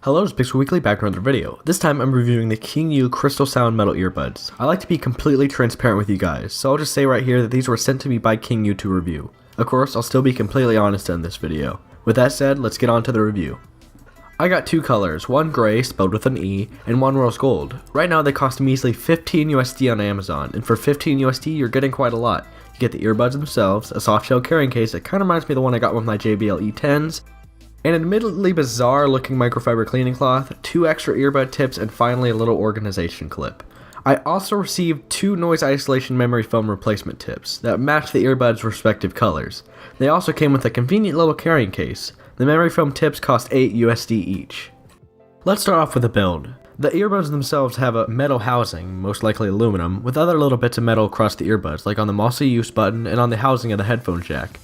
Hello, it's Pixel Weekly back with another video. This time I'm reviewing the KingYou Crystal Sound Metal Earbuds. I like to be completely transparent with you guys, so I'll just say right here that these were sent to me by KingYou to review. Of course, I'll still be completely honest in this video. With that said, let's get on to the review. I got two colors, one gray spelled with an E, and one rose gold. Right now they cost a measly 15 USD on Amazon, and for 15 USD you're getting quite a lot. You get the earbuds themselves, a soft shell carrying case that kind of reminds me of the one I got with my JBL E10s, an admittedly bizarre looking microfiber cleaning cloth, two extra earbud tips, and finally a little organization clip. I also received two noise isolation memory foam replacement tips that match the earbuds' respective colors. They also came with a convenient little carrying case. The memory foam tips cost 8 USD each. Let's start off with the build. The earbuds themselves have a metal housing, most likely aluminum, with other little bits of metal across the earbuds, like on the multi-use button and on the housing of the headphone jack.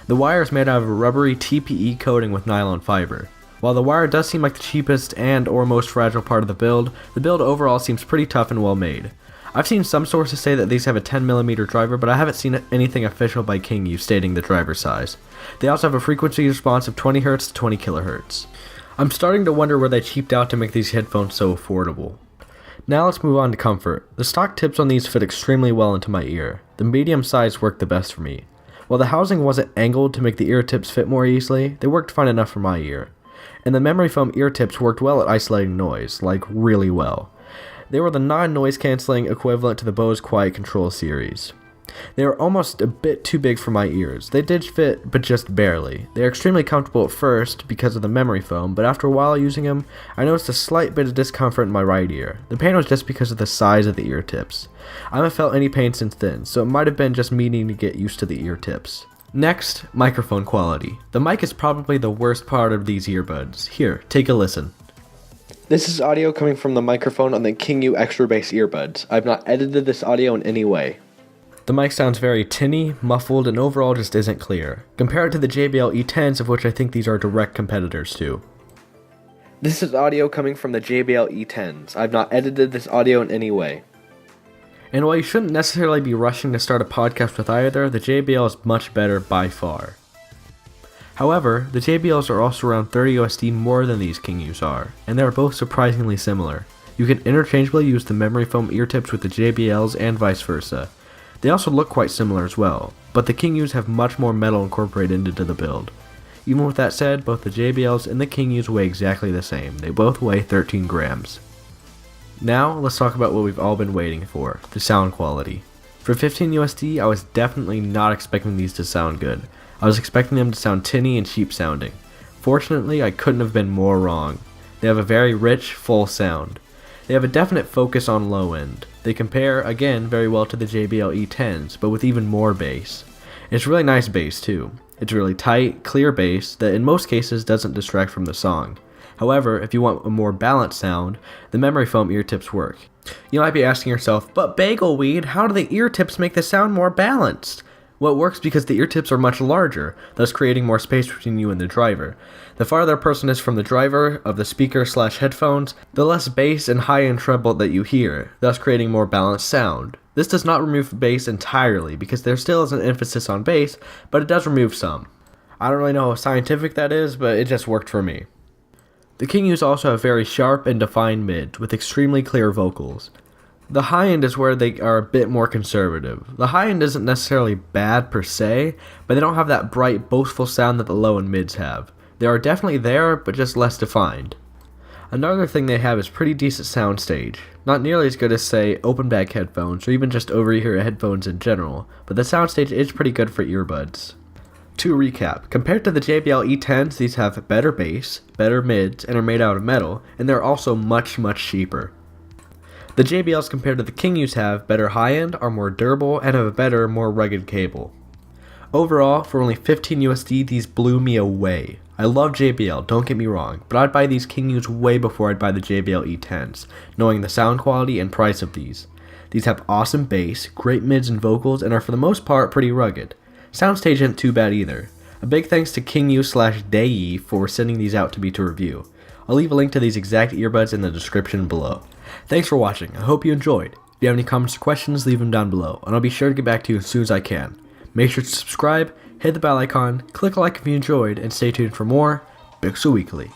The wire is made out of a rubbery TPE coating with nylon fiber. While the wire does seem like the cheapest and or most fragile part of the build overall seems pretty tough and well made. I've seen some sources say that these have a 10mm driver, but I haven't seen anything official by KingYou stating the driver size. They also have a frequency response of 20Hz to 20 kHz. I'm starting to wonder where they cheaped out to make these headphones so affordable. Now let's move on to comfort. The stock tips on these fit extremely well into my ear. The medium size worked the best for me. While the housing wasn't angled to make the ear tips fit more easily, they worked fine enough for my ear. And the memory foam ear tips worked well at isolating noise, like really well. They were the non-noise cancelling equivalent to the Bose Quiet Control series. They were almost a bit too big for my ears. They did fit, but just barely. They are extremely comfortable at first because of the memory foam, but after a while using them, I noticed a slight bit of discomfort in my right ear. The pain was just because of the size of the ear tips. I haven't felt any pain since then, so it might have been just me needing to get used to the ear tips. Next, microphone quality. The mic is probably the worst part of these earbuds. Here, take a listen. This is audio coming from the microphone on the KingYou Extra Bass earbuds. I've not edited this audio in any way. The mic sounds very tinny, muffled, and overall just isn't clear. Compare it to the JBL E10s, of which I think these are direct competitors to. This is audio coming from the JBL E10s. I've not edited this audio in any way. And while you shouldn't necessarily be rushing to start a podcast with either, the JBL is much better by far. However, the JBLs are also around 30 USD more than these KingYous are, and they are both surprisingly similar. You can interchangeably use the memory foam ear tips with the JBLs and vice versa. They also look quite similar as well, but the KingYous have much more metal incorporated into the build. Even with that said, both the JBLs and the KingYous weigh exactly the same. They both weigh 13 grams. Now, let's talk about what we've all been waiting for, the sound quality. For 15 USD, I was definitely not expecting these to sound good. I was expecting them to sound tinny and cheap sounding. Fortunately, I couldn't have been more wrong. They have a very rich, full sound. They have a definite focus on low end. They compare, again, very well to the JBL E10s, but with even more bass. It's really nice bass too. It's really tight, clear bass that in most cases doesn't distract from the song. However, if you want a more balanced sound, the memory foam ear tips work. You might be asking yourself, but Bagelweed, how do the ear tips make the sound more balanced? Well, it works because the ear tips are much larger, thus creating more space between you and the driver. The farther a person is from the driver of the speaker/headphones, the less bass and high-end treble that you hear, thus creating more balanced sound. This does not remove bass entirely, because there still is an emphasis on bass, but it does remove some. I don't really know how scientific that is, but it just worked for me. The KingYous also have very sharp and defined mids, with extremely clear vocals. The high end is where they are a bit more conservative. The high end isn't necessarily bad per se, but they don't have that bright, boastful sound that the low and mids have. They are definitely there, but just less defined. Another thing they have is pretty decent soundstage. Not nearly as good as, say, open back headphones, or even just over-ear headphones in general, but the soundstage is pretty good for earbuds. To recap, compared to the JBL E10s, these have better bass, better mids, and are made out of metal, and they're also much, much cheaper. The JBLs compared to the KingYous have better high-end, are more durable, and have a better, more rugged cable. Overall, for only 15 USD, these blew me away. I love JBL, don't get me wrong, but I'd buy these KingYous way before I'd buy the JBL E10s, knowing the sound quality and price of these. These have awesome bass, great mids and vocals, and are for the most part pretty rugged. Soundstage isn't too bad either. A big thanks to KingYou/Dayi for sending these out to me to review. I'll leave a link to these exact earbuds in the description below. Thanks for watching, I hope you enjoyed. If you have any comments or questions, leave them down below, and I'll be sure to get back to you as soon as I can. Make sure to subscribe, hit the bell icon, click like if you enjoyed, and stay tuned for more Pixel Weekly.